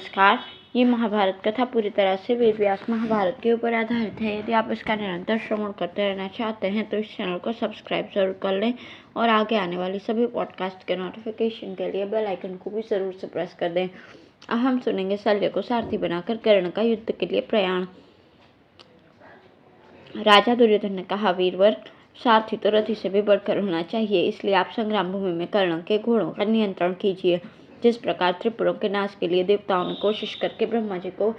नमस्कार। ये महाभारत कथा पूरी तरह से वेद व्यास महाभारत के ऊपर आधारित है। यदि आप इसका निरंतर श्रवण करते रहना चाहते हैं तो इस चैनल को सब्सक्राइब जरूर कर लें और आगे आने वाली सभी पॉडकास्ट के नोटिफिकेशन के लिए बेल आइकन को भी जरूर से प्रेस कर दें। अब हम सुनेंगे शल्य को सारथी बनाकर कर्ण का युद्ध के लिए प्रयाण। राजा दुर्योधन ने कहा, वीरवर, सारथी तो रथी से भी बढ़कर होना चाहिए, इसलिए आप संग्राम भूमि में कर्ण के घोड़ों का नियंत्रण कीजिए। जिस प्रकार त्रिपुरों के नाश के लिए देवताओं ने कोशिश करके ब्रह्मा जी को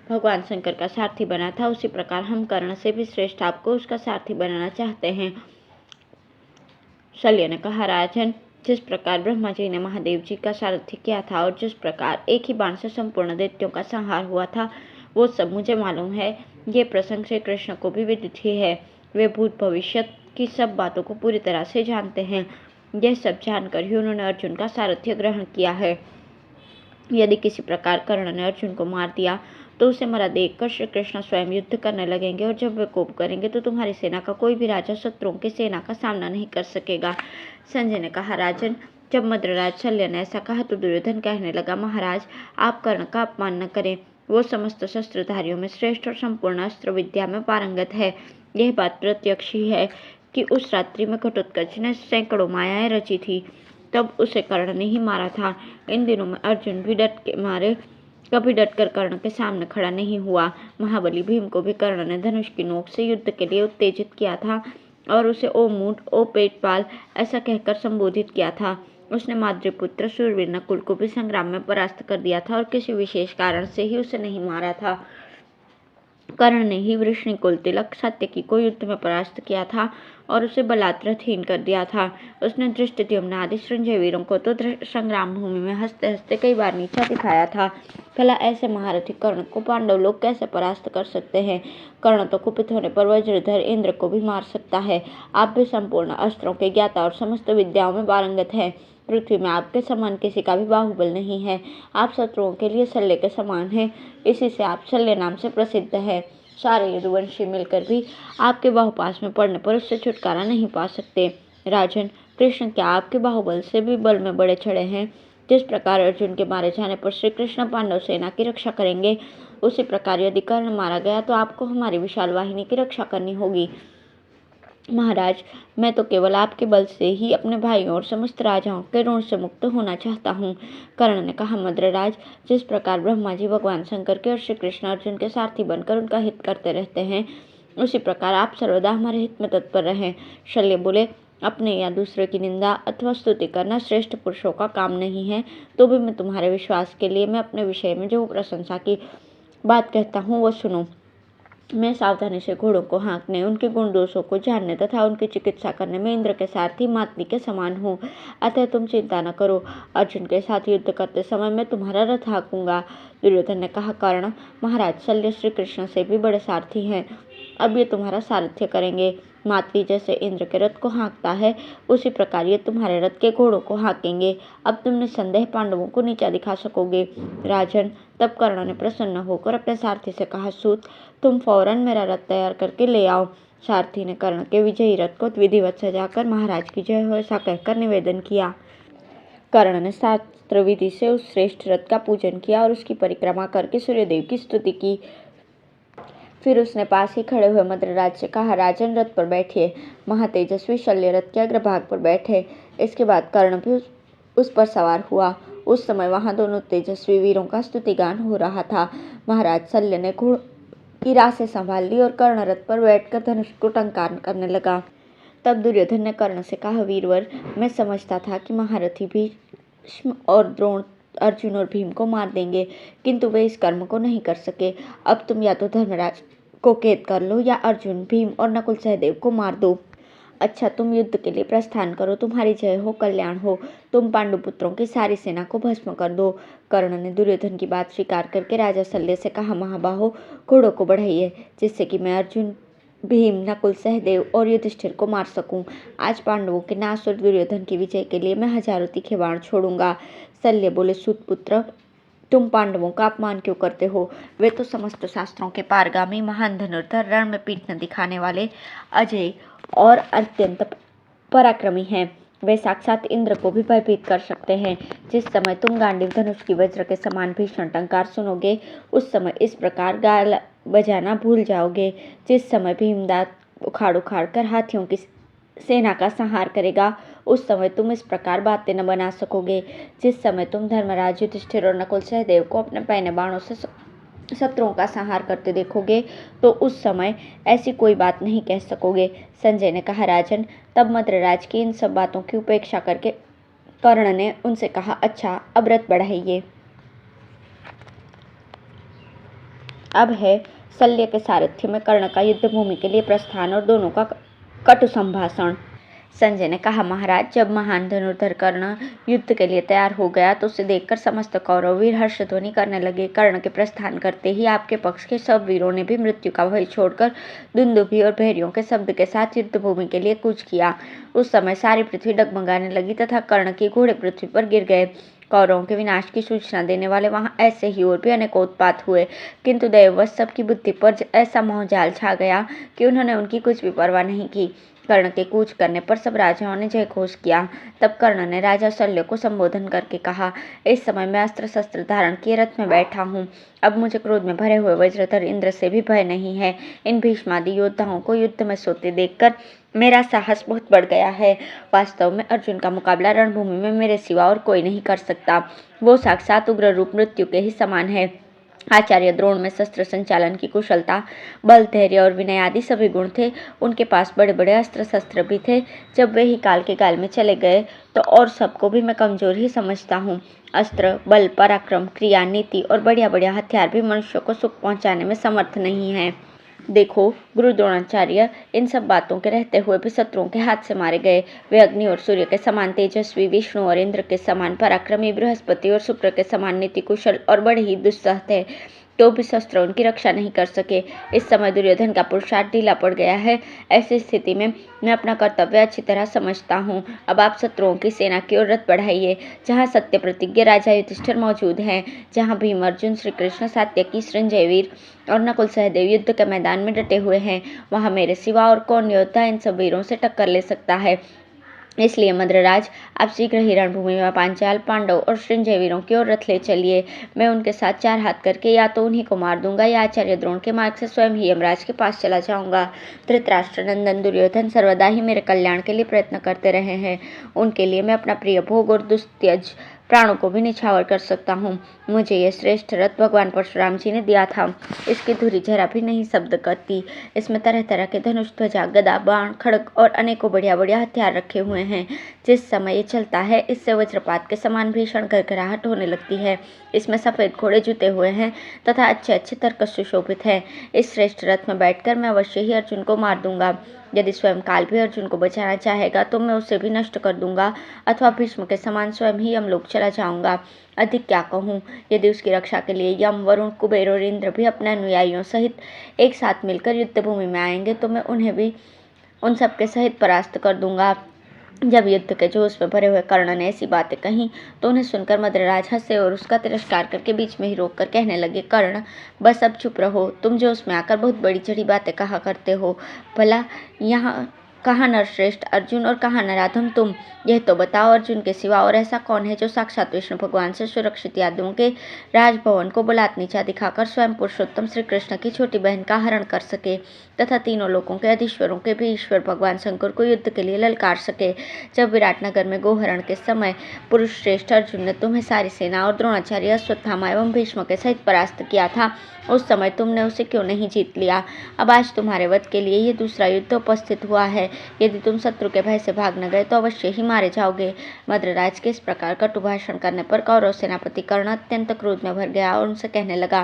भगवान शंकर का सारथी बना था, उसी प्रकार हम कर्ण से भी श्रेष्ठ आपको उसका सारथी बनाना चाहते हैं। शल्य ने कहा, राजन, जिस प्रकार ब्रह्मा जी ने महादेव जी का सारथी किया था और जिस प्रकार एक ही बाण से संपूर्ण दैत्यों का संहार हुआ था, वो सब मुझे मालूम है। ये प्रसंग श्री कृष्ण को भी विदित ही है। वे भूत भविष्य की सब बातों को पूरी तरह से जानते हैं। यह सब जानकर ही उन्होंने अर्जुन का सारथ्य ग्रहण किया है। यदि किसी प्रकार कर्ण ने अर्जुन को मार दिया तो उसे मरा देखकर श्री कृष्ण स्वयं युद्ध करने लगेंगे, और जब वे कोप करेंगे तो तुम्हारी सेना का कोई भी राजा शत्रुओं की सेना का सामना नहीं कर सकेगा। संजय ने कहा, राजन, जब मद्रराज शल्य ने ऐसा कहा तो दुर्योधन कहने लगा, महाराज, आप कर्ण का अपमान न करें। वो समस्त शस्त्रधारियों में श्रेष्ठ और संपूर्ण अस्त्र विद्या में पारंगत है। यह बात प्रत्यक्ष ही है कि उस रात्रि में घटोत्कच ने सैकड़ों मायाएं रची थी, तब उसे कर्ण ने ही मारा था। इन दिनों में अर्जुन भी डट के मारे कभी डटकर कर्ण के सामने खड़ा नहीं हुआ। महाबली भीम को भी कर्ण ने धनुष की नोक से युद्ध के लिए उत्तेजित किया था और उसे ओ मूढ़, ओ पेटपाल ऐसा कहकर संबोधित किया था। उसने माद्रीपुत्र शूरवीर नकुल को भी संग्राम में परास्त कर दिया था और किसी विशेष कारण से ही उसे नहीं मारा था। कर्ण ने ही वृष्णिकुल तिलक सात्यकी को युद्ध में परास्त किया था और उसे बलात्कारहीन कर दिया था। उसने धृष्टद्युम्न आदि संजय वीरों को तो संग्राम भूमि में हंसते हंसते कई बार नीचा दिखाया था। भला ऐसे महारथी कर्ण को पांडव लोग कैसे परास्त कर सकते हैं? कर्ण तो कुपित होने पर वज्रधर इंद्र को भी मार सकता है। आप भी संपूर्ण अस्त्रों के ज्ञाता और समस्त विद्याओं में पारंगत हैं। पृथ्वी में आपके समान किसी का भी बाहुबल नहीं है। आप शत्रुओं के लिए शल्य के समान हैं, इसी से आप शल्य नाम से प्रसिद्ध है। सारे यदुवंशी मिलकर भी आपके बाहुपाश में पड़ने पर उससे छुटकारा नहीं पा सकते। राजन, कृष्ण क्या आपके बाहुबल से भी बल में बड़े चढ़े हैं? जिस प्रकार अर्जुन के मारे जाने पर श्री कृष्ण पांडव सेना की रक्षा करेंगे, उसी प्रकार यदि कर्ण मारा गया तो आपको हमारी विशाल वाहिनी की रक्षा करनी होगी। महाराज, मैं तो केवल आपके बल से ही अपने भाइयों और समस्त राजाओं के ऋण से मुक्त होना चाहता हूँ। कर्ण ने कहा, मद्रराज, जिस प्रकार ब्रह्मा जी भगवान शंकर के और श्री कृष्ण अर्जुन के सारथी बनकर उनका हित करते रहते हैं, उसी प्रकार आप सर्वदा हमारे हित में तत्पर रहें। शल्य बोले, अपने या दूसरे की निंदा अथवा स्तुति करना श्रेष्ठ पुरुषों का काम नहीं है, तो भी मैं तुम्हारे विश्वास के लिए मैं अपने विषय में जो प्रशंसा की बात कहता हूँ वो सुनो। मैं सावधानी से घोड़ों को हाँकने, उनके गुण दोषों को जानने तथा उनकी चिकित्सा करने में इंद्र के सारथी मातली के समान हूँ। अतः तुम चिंता न करो, अर्जुन के साथ युद्ध करते समय मैं तुम्हारा रथ हाँकूंगा। दुर्योधन ने कहा, कर्ण, महाराज शल्य श्री कृष्ण से भी बड़े सारथी हैं, अब ये तुम्हारा सारथ्य करेंगे। मातली जैसे इंद्र के रथ को हाँकता है, उसी प्रकार ये तुम्हारे रथ के घोड़ों को हाँकेंगे। अब तुम निसंदेह पांडवों को नीचा दिखा सकोगे। राजन, तब कर्ण ने प्रसन्न होकर अपने सारथी से कहा, सूत, तुम फौरन मेरा रथ तैयार करके ले आओ। सारथी ने कर्ण के विजयी रथ को विधिवत सजाकर महाराज की जय हो ऐसा कहकर निवेदन किया। कर्ण ने शास्त्र विधि से उस श्रेष्ठ रथ का पूजन किया और उसकी परिक्रमा करके सूर्यदेव की स्तुति की। फिर उसने पास ही खड़े हुए मद्रराज से कहा, राजन, रथ पर बैठिए। महातेजस्वी शल्य रथ के अग्रभाग पर बैठे। इसके बाद कर्ण भी उस पर सवार हुआ। उस समय वहां दोनों तेजस्वी वीरों का स्तुतिगान हो रहा था। महाराज शल्य ने घोड़ की रासें संभाल ली और कर्ण रथ पर बैठकर धनुष को टंकार करने लगा। तब दुर्योधन ने कर्ण से कहा, वीरवर, मैं समझता था कि महारथी भीष्म और द्रोण अर्जुन और भीम को मार देंगे, किंतु वे इस कर्म को नहीं कर सके। अब तुम या तो धर्मराज को कैद कर लो या अर्जुन, भीम और नकुल सहदेव को मार दो। अच्छा, तुम युद्ध के लिए प्रस्थान करो, तुम्हारी जय हो, कल्याण हो। तुम पांडुपुत्रों की सारी सेना को भस्म कर दो। कर्ण ने दुर्योधन की बात स्वीकार करके राजा शल्य से कहा, महाबाहो, घोड़ों को बढ़ाइए, जिससे कि मैं अर्जुन, भीम, नकुल, सहदेव और युधिष्ठिर को मार सकूं। आज पांडवों के नाश और दुर्योधन की विजय के लिए मैं हजारों तीखे बाण छोड़ूंगा। शल्य बोले, सूतपुत्र, तुम पांडवों का अपमान क्यों करते हो? वे तो समस्त शास्त्रों के पारगामी, महान धनुर्धर, रण में पीठ न दिखाने वाले, अजय और अत्यंत पराक्रमी हैं। वे साक्षात इंद्र को भी भयभीत कर सकते हैं। जिस समय तुम गांडीव धनुष की वज्र के समान भीषण टंकार सुनोगे, उस समय इस प्रकार गाल बजाना भूल जाओगे। जिस समय भीमदांत उखाड़ उखाड़ कर हाथियों की सेना का संहार करेगा, उस समय तुम इस प्रकार बातें न बना सकोगे। जिस समय तुम धर्मराज युधिष्ठिर और नकुल सहदेव को अपने पैने बाणों से शत्रुओं का संहार करते देखोगे, तो उस समय ऐसी कोई बात नहीं कह सकोगे। संजय ने कहा, राजन, तब मद्रराज की इन सब बातों की उपेक्षा करके कर्ण ने उनसे कहा, अच्छा, अब रथ बढ़ाइए। अब है शल्य के सारथ्य में कर्ण का युद्ध भूमि के लिए प्रस्थान और दोनों का कटु संभाषण। संजय ने कहा, महाराज, जब महान धनुर्धर कर्ण युद्ध के लिए तैयार हो गया तो उसे देखकर समस्त कौरव वीर हर्षध्वनि करने लगे। कर्ण के प्रस्थान करते ही आपके पक्ष के सब वीरों ने भी मृत्यु का भय छोड़कर दुंदुभि और भैरियों के शब्द के साथ युद्ध भूमि के लिए कूच किया। उस समय सारी पृथ्वी डगमगाने लगी तथा कर्ण के घोड़े पृथ्वी पर गिर गए। कौरवों के विनाश की सूचना देने वाले वहां ऐसे ही और भी अनेक उत्पात हुए, किंतु दैववश सबकी बुद्धि पर ऐसा मोहजाल छा गया कि उन्होंने उनकी कुछ भी परवाह नहीं की। कर्ण के कूच करने पर सब राजाओं ने जय घोष किया। तब कर्ण ने राजा शल्य को संबोधन करके कहा, इस समय मैं अस्त्र शस्त्र धारण किए रथ में बैठा हूँ। अब मुझे क्रोध में भरे हुए वज्रधर इंद्र से भी भय नहीं है। इन भीष्मादि योद्धाओं को युद्ध में सोते देखकर मेरा साहस बहुत बढ़ गया है। वास्तव में अर्जुन का मुकाबला रणभूमि में मेरे सिवा और कोई नहीं कर सकता। वो साक्षात उग्र रूप मृत्यु के ही समान है। आचार्य द्रोण में शस्त्र संचालन की कुशलता, बल, धैर्य और विनय आदि सभी गुण थे। उनके पास बड़े बड़े अस्त्र शस्त्र भी थे। जब वे ही काल के गाल में चले गए तो और सबको भी मैं कमजोर ही समझता हूँ। अस्त्र, बल, पराक्रम, क्रिया, नीति और बढ़िया बढ़िया हथियार भी मनुष्य को सुख पहुँचाने में समर्थ नहीं है। देखो, गुरु द्रोणाचार्य इन सब बातों के रहते हुए भी शत्रुओं के हाथ से मारे गए। वे अग्नि और सूर्य के समान तेजस्वी, विष्णु और इंद्र के समान पराक्रमी, बृहस्पति और शुक्र के समान नीति कुशल और बड़े ही दुस्सह थे, तो भी शस्त्र उनकी रक्षा नहीं कर सके। इस समय दुर्योधन का पुरुषार्थ ढीला पड़ गया है। ऐसी स्थिति में मैं अपना कर्तव्य अच्छी तरह समझता हूँ। अब आप शत्रुओं की सेना की ओर रथ बढ़ाइए। जहाँ सत्य प्रतिज्ञ राजा युधिष्ठिर मौजूद हैं, जहाँ भीम, अर्जुन, श्री कृष्ण, सात्यकी, संजय वीर और नकुल सहदेव युद्ध के मैदान में डटे हुए हैं, वहाँ मेरे सिवा और कौन योद्धा इन सब वीरों से टक्कर ले सकता है। इसलिए मद्रराज, आप शीघ्र ही रणभूमि में पांचाल, पांडव और संजय वीरों की ओर रथ ले चलिए। मैं उनके साथ चार हाथ करके या तो उन्हीं को मार दूंगा या आचार्य द्रोण के मार्ग से स्वयं ही यमराज के पास चला जाऊंगा। धृतराष्ट्र नंदन दुर्योधन सर्वदा ही मेरे कल्याण के लिए प्रयत्न करते रहे हैं। उनके लिए मैं अपना प्रिय भोग और दुस्त्यज प्राणों को भी निछावर कर सकता हूँ। मुझे यह श्रेष्ठ रथ भगवान परशुराम जी ने दिया था। इसकी धुरी जरा भी नहीं शब्द करती। इसमें तरह तरह के धनुष, ध्वजा, गदा, बाण, खड़ग और अनेकों बढ़िया बढ़िया हथियार रखे हुए हैं। जिस समय ये चलता है, इससे वज्रपात के समान भीषण गड़गड़ाहट होने लगती है। इसमें सफेद घोड़े जुते हुए हैं तथा अच्छे अच्छे तर्कस सुशोभित हैं। इस श्रेष्ठ रथ में बैठकर मैं अवश्य ही अर्जुन को मार दूंगा। यदि स्वयं काल भी अर्जुन को बचाना चाहेगा तो मैं उसे भी नष्ट कर दूंगा, अथवा भीष्म के समान स्वयं ही यमलोक चला जाऊंगा। अधिक क्या कहूँ, यदि उसकी रक्षा के लिए यम, वरुण, कुबेर और इंद्र भी अपने अनुयायियों सहित एक साथ मिलकर युद्ध भूमि में आएंगे तो मैं उन्हें भी उन सबके सहित परास्त कर दूंगा। जब युद्ध के जोश में भरे हुए कर्ण ने ऐसी बातें कहीं तो उन्हें सुनकर मद्रराज हंसे और उसका तिरस्कार करके बीच में ही रोक कर कहने लगे, कर्ण, बस अब चुप रहो। तुम जोश में आकर बहुत बड़ी चढ़ी बातें कहा करते हो। भला यहाँ कहाँ नरश्रेष्ठ अर्जुन और कहाँ नराधम तुम? यह तो बताओ, अर्जुन के सिवा और ऐसा कौन है जो साक्षात विष्णु भगवान से सुरक्षित यादवों के राजभवन को बुलात नीचा दिखाकर स्वयं पुरुषोत्तम श्री कृष्ण की छोटी बहन का हरण कर सके तथा तीनों लोकों के अधीश्वरों के भी ईश्वर भगवान शंकर को युद्ध के लिए ललकार सके। जब विराटनगर में गोहरण के समय पुरुष श्रेष्ठ अर्जुन ने तुम्हें सारी सेना और द्रोणाचार्य, अश्वत्थामा एवं भीष्म के सहित परास्त किया था, उस समय तुमने उसे क्यों नहीं जीत लिया? अब आज तुम्हारे वध के लिए ये दूसरा युद्ध उपस्थित हुआ है। यदि तुम शत्रु के भय से भाग न गए तो अवश्य ही मारे जाओगे। मद्रराज के इस प्रकार कटु भाषण करने पर कौरव सेनापति कर्ण अत्यंत क्रोध में भर गया और उनसे कहने लगा,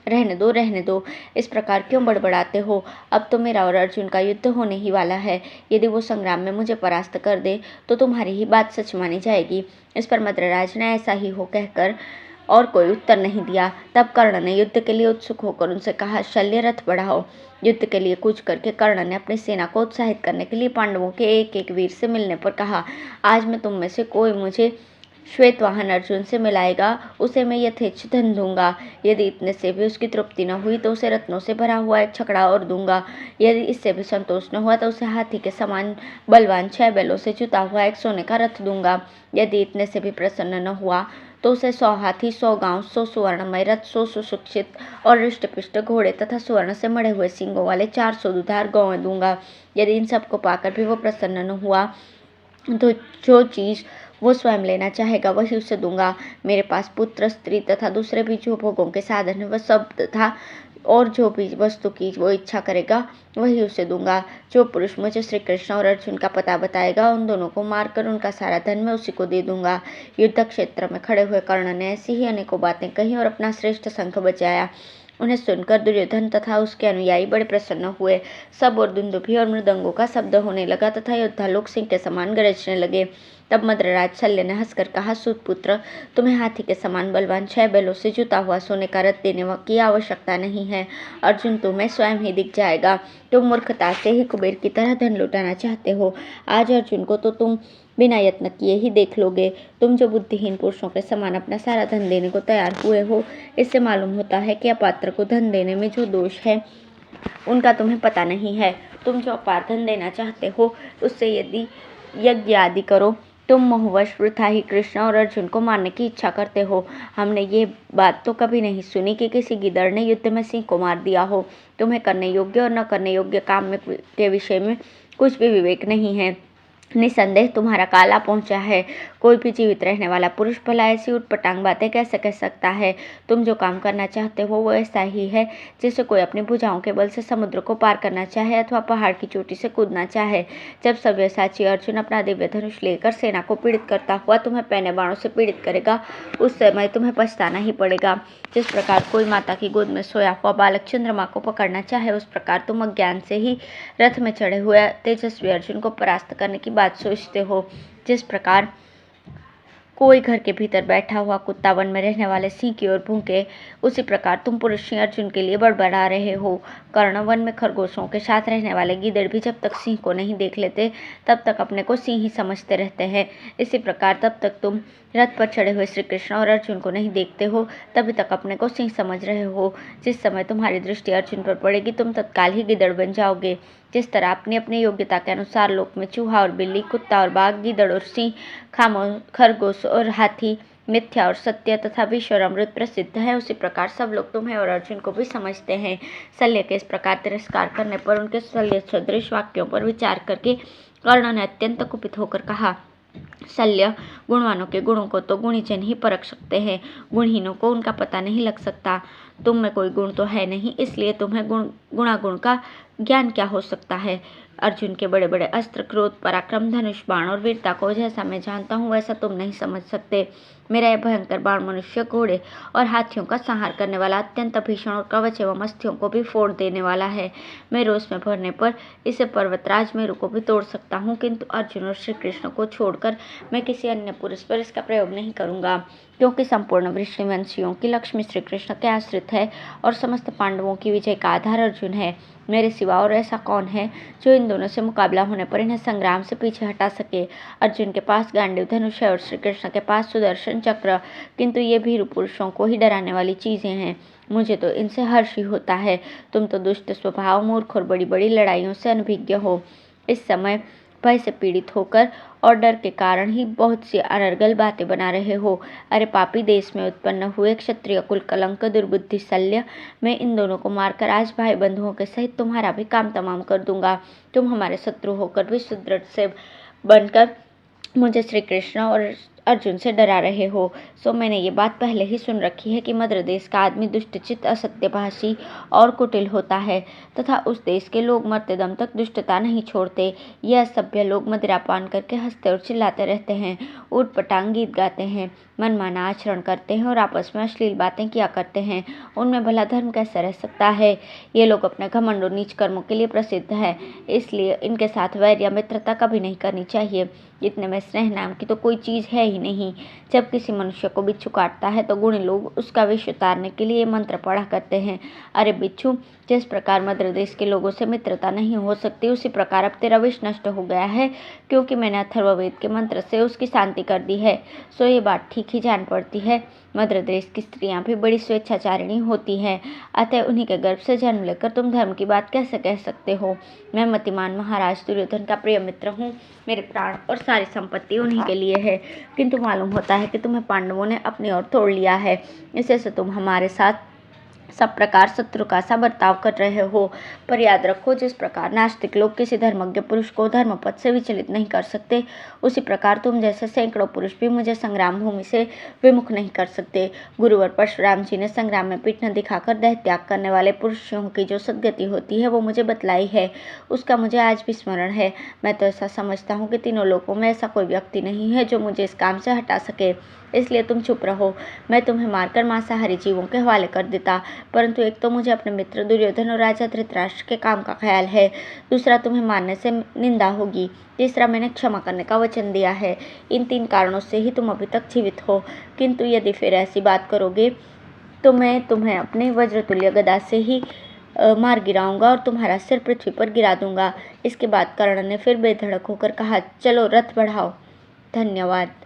रहने दो, रहने दो, इस प्रकार क्यों बड़बड़ाते हो? अब तो मेरा और अर्जुन का युद्ध होने ही वाला है। यदि वो संग्राम में मुझे परास्त कर दे तो तुम्हारी ही बात सच मानी जाएगी। इस पर मद्रराज ने ऐसा ही हो कहकर और कोई उत्तर नहीं दिया। तब कर्ण ने युद्ध के लिए उत्सुक होकर उनसे कहा, शल्य, रथ बढ़ाओ। युद्ध के लिए कूच करके कर्ण ने अपनी सेना को उत्साहित करने के लिए पांडवों के एक एक वीर से मिलने पर कहा, आज मैं तुम में से कोई मुझे श्वेतवाहन अर्जुन से मिलाएगा, उसे मैं यथेच्छ धन दूंगा। यदि इतने से भी उसकी तृप्ति न हुई तो उसे रत्नों से भरा हुआ एक छकड़ा और दूंगा। यदि इससे भी संतोष न हुआ तो उसे हाथी के समान बलवान 6 बैलों से जुता हुआ एक सोने का रथ दूंगा। यदि इतने से भी प्रसन्न न हुआ तो उसे 100 हाथी, 100 गांव, 100 सुवर्णमय रथ, 100 सुशिक्षित और हृष्ट-पुष्ट घोड़े तथा स्वर्ण से मढ़े हुए सींगों वाले 400 दुधार गौवें दूंगा। यदि इन सबको पाकर भी वो प्रसन्न न हुआ तो जो चीज वो स्वयं लेना चाहेगा वही उसे दूंगा। मेरे पास पुत्र, स्त्री तथा दूसरे भी जो भोगों के साधन है वह सब तथा और जो भी वस्तु की वो इच्छा करेगा वही उसे दूंगा। जो पुरुष मुझे श्री कृष्ण और अर्जुन का पता बताएगा उन दोनों को मारकर उनका सारा धन मैं उसी को दे दूंगा। युद्ध क्षेत्र में खड़े हुए कर्ण ने ऐसी ही अनेकों बातें कही और अपना श्रेष्ठ शंख बजाया। उन्हें सुनकर दुर्योधन तथा उसके अनुयायी बड़े प्रसन्न हुए। सब और दुंदुभी और मृदंगों का शब्द होने लगा तथा योद्धा लोग सिंह के समान गरजने लगे। तब मद्रराज शल्य ने हंसकर कहा, सूतपुत्र, तुम्हें हाथी के समान बलवान 6 बैलों से जुता हुआ सोने का रथ देने की आवश्यकता नहीं है। अर्जुन तुम्हें स्वयं ही दिख जाएगा। तुम मूर्खता से ही कुबेर की तरह धन लुटाना चाहते हो। आज अर्जुन को तो तुम बिना यत्न किए ही देख लोगे। तुम जो बुद्धिहीन पुरुषों के समान अपना सारा धन देने को तैयार हुए हो, इससे मालूम होता है कि अपात्र को धन देने में जो दोष है उनका तुम्हें पता नहीं है। तुम जो अपार धन देना चाहते हो उससे यदि यज्ञ आदि करो, तुम मोहवश वृथा ही कृष्ण और अर्जुन को मारने की इच्छा करते हो। हमने ये बात तो कभी नहीं सुनी कि किसी गिदड़ ने युद्ध में सिंह को मार दिया हो। तुम्हें करने योग्य और न करने योग्य काम में के विषय में कुछ भी विवेक नहीं है। निसंदेह तुम्हारा काला पहुंचा है। कोई भी जीवित रहने वाला पुरुष भला ऐसी उटपटांग बातें कैसे कह सकता है। तुम जो काम करना चाहते हो वो ऐसा ही है जैसे कोई अपनी भुजाओं के बल से समुद्र को पार करना चाहे अथवा पहाड़ की चोटी से कूदना चाहे। जब सव्यसाची अर्जुन अपना दिव्य धनुष लेकर सेना को पीड़ित करता हुआ तुम्हें पैने बाणों से पीड़ित करेगा, उस समय तुम्हें पछताना ही पड़ेगा। जिस प्रकार कोई माता की गोद में सोया हुआ बालक चंद्रमा को पकड़ना चाहे, उस प्रकार तुम अज्ञान से ही रथ में चढ़े हुए तेजस्वी अर्जुन को परास्त करने की बात सोचते हो। जिस प्रकार कोई घर के भीतर बैठा हुआ कुत्ता वन में रहने वाले सिंह की ओर भूखे, उसी प्रकार तुम पुरुष सिंह अर्जुन के लिए बड़बड़ा रहे हो। कर्ण वन में खरगोशों के साथ रहने वाले गीदड़ भी जब तक सिंह को नहीं देख लेते तब तक अपने को सिंह ही समझते रहते हैं। इसी प्रकार तब तक तुम रथ पर चढ़े हुए श्री कृष्ण और अर्जुन को नहीं देखते हो, तभी तक अपने को सिंह समझ रहे हो। जिस समय तुम्हारी दृष्टि अर्जुन पर पड़ेगी तुम तत्काल ही गिदड़ बन जाओगे। जिस तरह अपनी अपनी योग्यता के अनुसार लोक में चूहा और बिल्ली, कुत्ता और बाघ, गिदड़ और सिंह, खरगोश और हाथी, मिथ्या और सत्य तथा विष और अमृत प्रसिद्ध है, उसी प्रकार सब लोग तुम्हें और अर्जुन को भी समझते हैं। शल्य के इस प्रकार तिरस्कार करने पर उनके शल्य सदृश वाक्यों पर विचार करके कर्ण ने अत्यंत कुपित होकर कहा, शल्य, गुणवानों के गुणों को तो गुणीजन ही परख सकते हैं, गुणहीनों को उनका पता नहीं लग सकता। तुम में कोई गुण तो है नहीं, इसलिए तुम्हें गुणागुण का ज्ञान क्या हो सकता है। अर्जुन के बड़े बड़े अस्त्र, क्रोध, पराक्रम, धनुष बाण और वीरता को जैसा मैं जानता हूँ वैसा तुम नहीं समझ सकते। मेरा यह भयंकर बाण मनुष्य, घोड़े और हाथियों का संहार करने वाला, अत्यंत भीषण और कवच एवं अस्थियों को भी फोड़ देने वाला है। मैं रोष में भरने पर इसे पर्वतराज मेरु को भी तोड़ सकता हूँ, किंतु अर्जुन और श्री कृष्ण को छोड़कर मैं किसी अन्य पुरुष पर इसका प्रयोग नहीं करूँगा, क्योंकि संपूर्ण वृषवंशियों की लक्ष्मी श्री कृष्ण के आश्रित है और समस्त पांडवों की विजय का आधार अर्जुन है। मेरे सिवा और ऐसा कौन है जो इन दोनों से मुकाबला होने पर इन्हें संग्राम से पीछे हटा सके। अर्जुन के पास गांडीव धनुष है और श्री कृष्ण के पास सुदर्शन चक्र, किंतु ये भीरु पुरुषों को ही डराने वाली चीजें हैं। मुझे तो इनसे हर्ष ही होता है। तुम तो दुष्ट स्वभाव, मूर्ख और बड़ी बड़ी लड़ाइयों से अनभिज्ञ हो। इस समय भय से पीड़ित होकर और डर के कारण ही बहुत सी अनर्गल बातें बना रहे हो। अरे पापी, देश में उत्पन्न हुए क्षत्रिय कुल कलंक, दुर्बुद्धि शल्य, मैं इन दोनों को मारकर आज भाई बंधुओं के सहित तुम्हारा भी काम तमाम कर दूंगा। तुम हमारे शत्रु होकर भी सुदृढ़ से बनकर मुझे श्री कृष्ण और अर्जुन से डरा रहे हो। सो मैंने ये बात पहले ही सुन रखी है कि मद्र देश का आदमी दुष्टचित्त, असत्यभाषी और कुटिल होता है तथा उस देश के लोग मरते दम तक दुष्टता नहीं छोड़ते। ये असभ्य लोग मदिरापान करके हंसते और चिल्लाते रहते हैं, ऊटपटांग गीत गाते हैं, मनमाना आचरण करते हैं और आपस में अश्लील बातें किया करते हैं। उनमें भला धर्म कैसे रह सकता है। ये लोग अपने घमंड और नीच कर्मों के लिए प्रसिद्ध है, इसलिए इनके साथ वैर या मित्रता कभी नहीं करनी चाहिए। इतने में स्नेह नाम की तो कोई चीज़ है ही नहीं। जब किसी मनुष्य को बिच्छू काटता है तो गुणी लोग उसका विष उतारने के लिए मंत्र पढ़ा करते हैं। अरे बिच्छू, जिस प्रकार मद्र देश के लोगों से मित्रता नहीं हो सकती, उसी प्रकार अब तेरा विष नष्ट हो गया है, क्योंकि मैंने अथर्ववेद के मंत्र से उसकी शांति कर दी है। सो ये बात ठीक ही जान पड़ती है। मद्र देश की स्त्रियां भी बड़ी स्वेच्छाचारिणी होती हैं, अतः उन्हीं के गर्भ से जन्म लेकर तुम धर्म की बात कैसे कह सकते हो? मैं मतिमान महाराज दुर्योधन का प्रिय मित्र हूँ। मेरे प्राण और सारी संपत्ति उन्हीं के लिए है, किंतु मालूम होता है कि तुम्हें पांडवों ने अपनी ओर तोड़ लिया है। इससे से तुम हमारे साथ सब प्रकार शत्रु का सा बर्ताव कर रहे हो। पर याद रखो, जिस प्रकार नास्तिक लोग किसी धर्मज्ञ पुरुष को धर्मपथ से विचलित नहीं कर सकते, उसी प्रकार तुम जैसे सैकड़ों पुरुष भी मुझे संग्राम भूमि से विमुख नहीं कर सकते। गुरुवर परशुराम जी ने संग्राम में पीठ न दिखाकर देह त्याग करने वाले पुरुषों की जो सद्गति होती है वो मुझे बतलाई है, उसका मुझे आज भी स्मरण है। मैं तो ऐसा समझता हूँ कि तीनों लोकों में ऐसा कोई व्यक्ति नहीं है जो मुझे इस काम से हटा सके। इसलिए तुम चुप रहो। मैं तुम्हें मारकर मांसाहारी जीवों के हवाले कर देता, परंतु एक तो मुझे अपने मित्र दुर्योधन और राजा धृतराष्ट्र के काम का ख्याल है, दूसरा तुम्हें मारने से निंदा होगी, तीसरा मैंने क्षमा करने का वचन दिया है। इन 3 कारणों से ही तुम अभी तक जीवित हो, किंतु यदि फिर ऐसी बात करोगे तो मैं तुम्हें अपने वज्रतुल्य गदा से ही मार गिराऊंगा और तुम्हारा सिर पृथ्वी पर गिरा दूंगा। इसके बाद कर्ण ने फिर बेधड़क होकर कहा, चलो रथ बढ़ाओ। धन्यवाद।